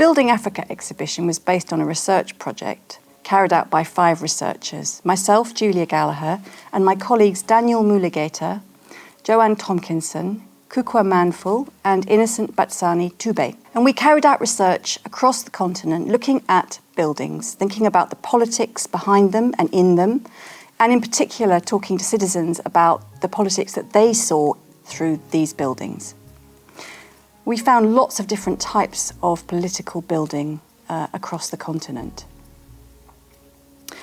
Building Africa exhibition was based on a research project carried out by 5 researchers, myself, Julia Gallagher, and my colleagues Daniel Mulugeta, Joanne Tomkinson, Kuukuwa Manful, and Innocent Batsani-Ncube. And we carried out research across the continent looking at buildings, thinking about the politics behind them and in them, and in particular talking to citizens about the politics that they saw through these buildings. We found lots of different types of political building across the continent.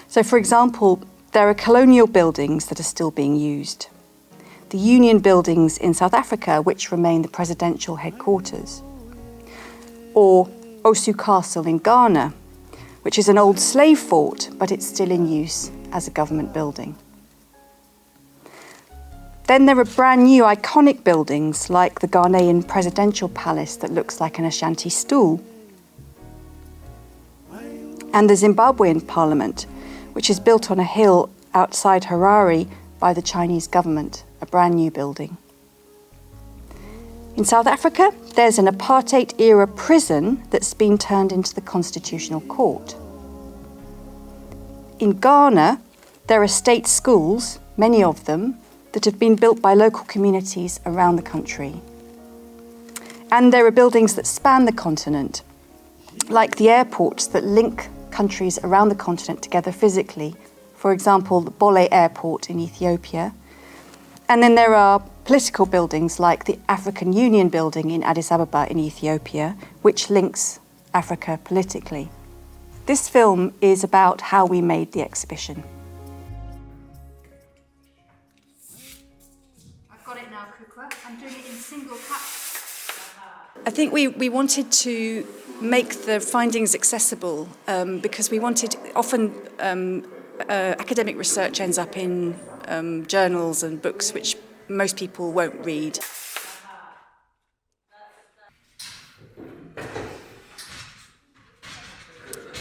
So, for example, there are colonial buildings that are still being used. The Union buildings in South Africa, which remain the presidential headquarters. Or Osu Castle in Ghana, which is an old slave fort, but it's still in use as a government building. Then there are brand new iconic buildings like the Ghanaian presidential palace that looks like an Ashanti stool. And the Zimbabwean parliament, which is built on a hill outside Harare by the Chinese government, a brand new building. In South Africa, there's an apartheid-era prison that's been turned into the Constitutional Court. In Ghana, there are state schools, many of them, that have been built by local communities around the country. And there are buildings that span the continent, like the airports that link countries around the continent together physically. For example, the Bole Airport in Ethiopia. And then there are political buildings like the African Union building in Addis Ababa in Ethiopia, which links Africa politically. This film is about how we made the exhibition. I've got it now, Kuukuwa. I'm doing it in single cut. I think we wanted to make the findings accessible because we wanted, often academic research ends up in journals and books which most people won't read.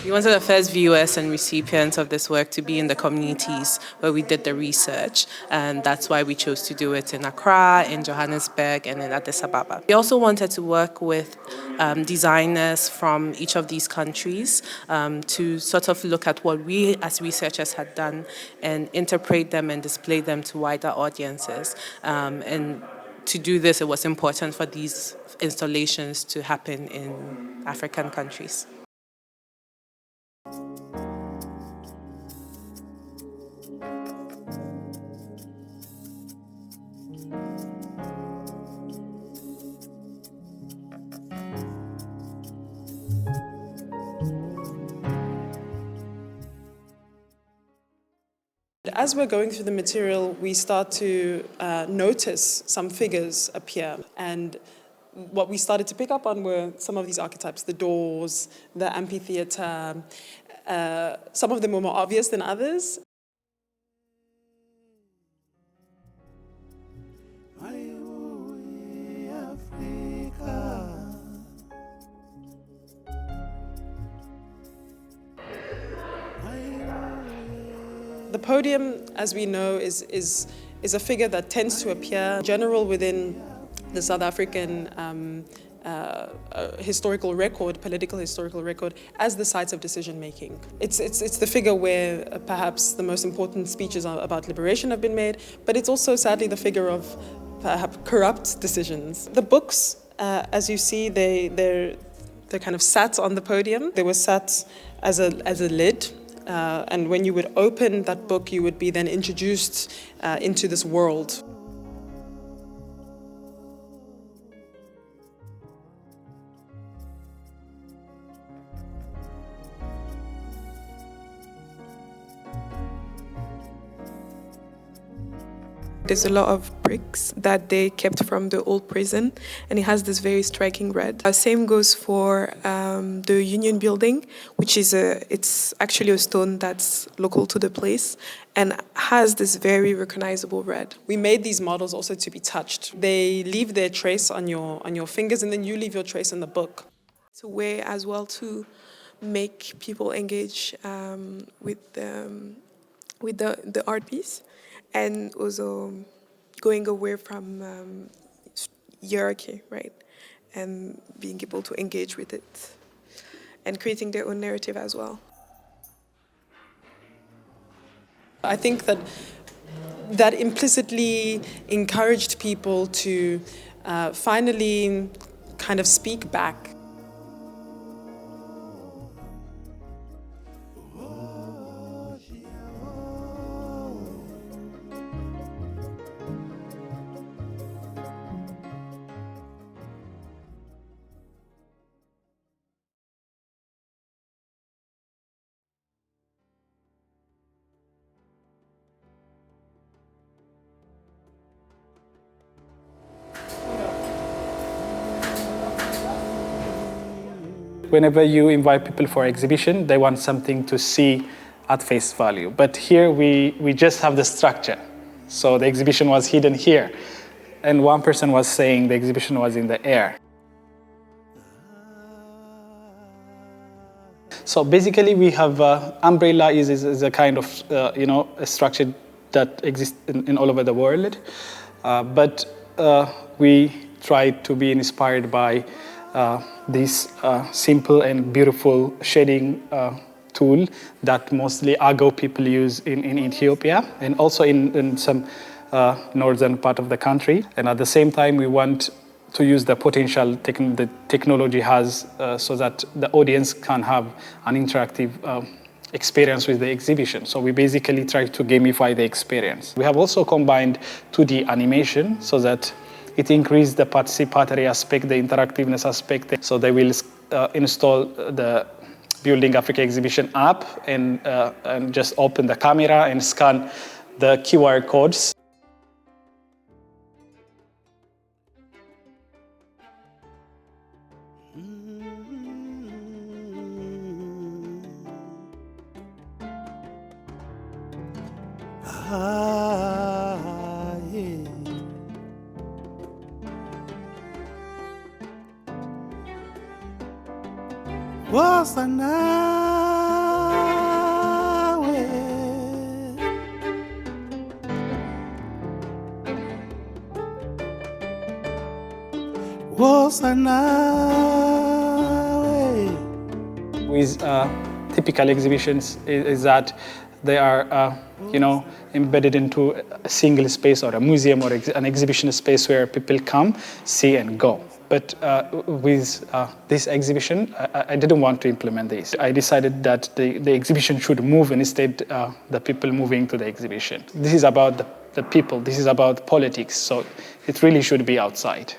We wanted the first viewers and recipients of this work to be in the communities where we did the research, and that's why we chose to do it in Accra, in Johannesburg, and in Addis Ababa. We also wanted to work with designers from each of these countries to sort of look at what we as researchers had done and interpret them and display them to wider audiences. And to do this, it was important for these installations to happen in African countries. As we're going through the material, we start to notice some figures appear. And what we started to pick up on were some of these archetypes, the doors, the amphitheater. Some of them were more obvious than others. The podium, as we know, is a figure that tends to appear in general within the South African historical record, political historical record, as the site of decision-making. It's the figure where perhaps the most important speeches about liberation have been made, but it's also sadly the figure of perhaps corrupt decisions. The books, as you see, they're kind of sat on the podium. They were sat as a lid. And when you would open that book, you would be then introduced into this world. There's a lot of bricks that they kept from the old prison, and it has this very striking red. Same goes for the Union building, which is it's actually a stone that's local to the place and has this very recognizable red. We made these models also to be touched. They leave their trace on your fingers, and then you leave your trace in the book. It's a way as well to make people engage with the art piece, and also going away from hierarchy, right? And being able to engage with it. and creating their own narrative as well. I think that implicitly encouraged people to finally kind of speak back. Whenever you invite people for exhibition, they want something to see at face value. But here we just have the structure. So the exhibition was hidden here. And one person was saying the exhibition was in the air. So basically we have umbrella is a kind of a structure that exists in all over the world. But we tried to be inspired by this simple and beautiful shading tool that mostly Ago people use in Ethiopia and also in some northern part of the country. And at the same time, we want to use the potential the technology has so that the audience can have an interactive experience with the exhibition. So we basically try to gamify the experience. We have also combined 2D animation so that it increased the participatory aspect, the interactiveness aspect. So they will install the Building Africa exhibition app and just open the camera and scan the QR codes. With typical exhibitions is that they are, embedded into a single space or a museum or an exhibition space where people come, see, and go. But with this exhibition, I didn't want to implement this. I decided that the exhibition should move instead the people moving to the exhibition. This is about the people. This is about politics. So it really should be outside.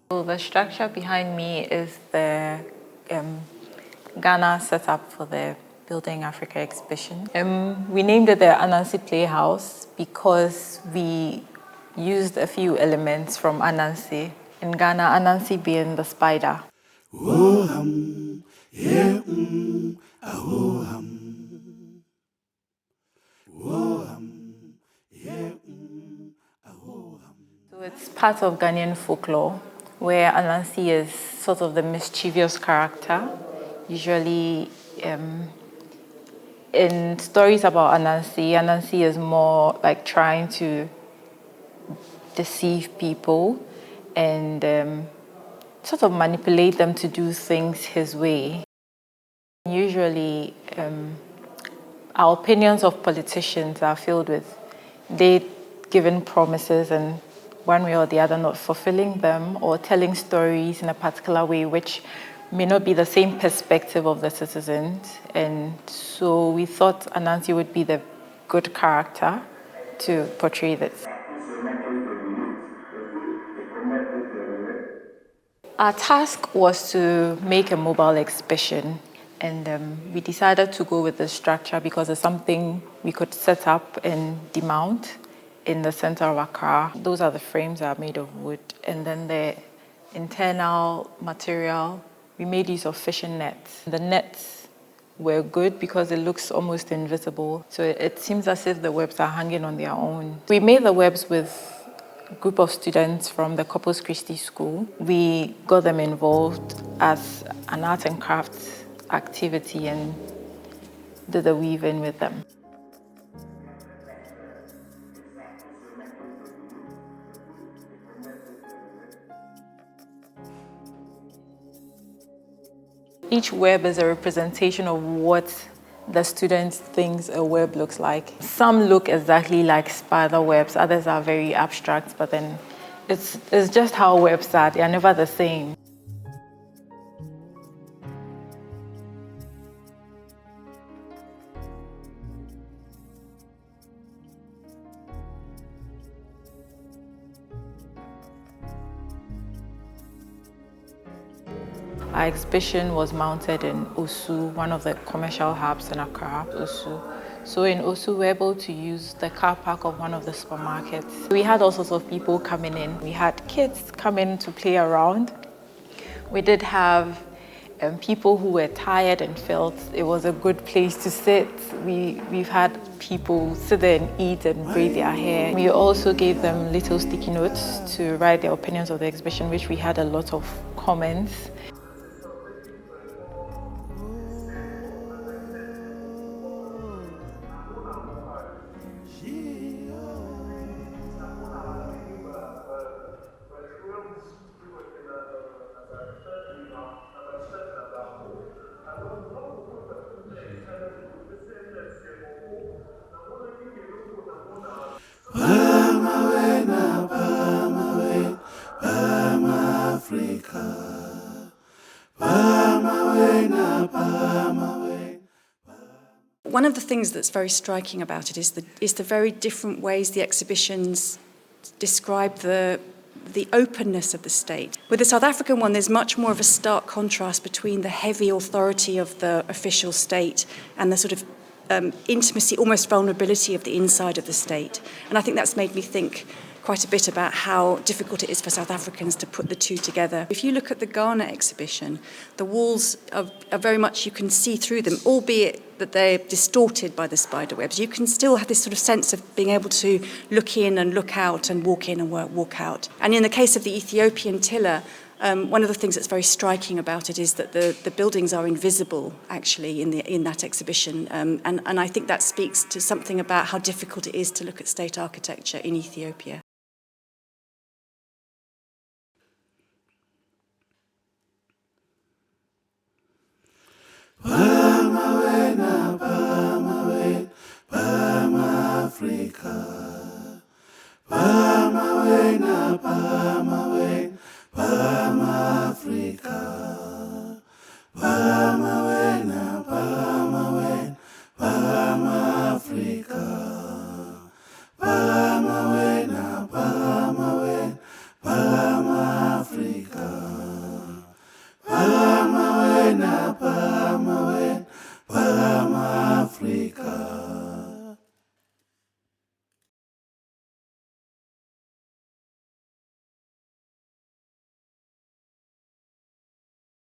So the structure behind me is the Ghana setup for the Building Africa exhibition. We named it the Anansi Playhouse because we used a few elements from Anansi. In Ghana, Anansi being the spider. So it's part of Ghanaian folklore, where Anansi is sort of the mischievous character. Usually, in stories about Anansi is more like trying to deceive people and sort of manipulate them to do things his way. Usually, our opinions of politicians are filled with they giving promises and one way or the other not fulfilling them, or telling stories in a particular way which may not be the same perspective of the citizens. And so we thought Anansi would be the good character to portray this. Our task was to make a mobile exhibition, and we decided to go with the structure because it's something we could set up and demount in the center of Accra. Those are the frames that are made of wood. And then the internal material, we made use of fishing nets. The nets were good because it looks almost invisible. So it seems as if the webs are hanging on their own. We made the webs with a group of students from the Corpus Christi School. We got them involved as an art and crafts activity and did the weaving with them. Each web is a representation of what the student thinks a web looks like. Some look exactly like spider webs, others are very abstract, but then it's just how webs are, they are never the same. Our exhibition was mounted in Osu, one of the commercial hubs in Accra, Osu. So in Osu, we were able to use the car park of one of the supermarkets. We had all sorts of people coming in. We had kids come in to play around. We did have people who were tired and felt it was a good place to sit. We've had people sit there and eat and braid their hair. We also gave them little sticky notes to write their opinions of the exhibition, which we had a lot of comments. One of the things that's very striking about it is the very different ways the exhibitions describe the openness of the state. With the South African one, there's much more of a stark contrast between the heavy authority of the official state and the sort of intimacy, almost vulnerability of the inside of the state. And I think that's made me think quite a bit about how difficult it is for South Africans to put the two together. If you look at the Ghana exhibition, the walls are very much, you can see through them, albeit that they're distorted by the spider webs. You can still have this sort of sense of being able to look in and look out and walk in and walk out. And in the case of the Ethiopian tiller, one of the things that's very striking about it is that the buildings are invisible, actually, in that exhibition. And I think that speaks to something about how difficult it is to look at state architecture in Ethiopia. Africa,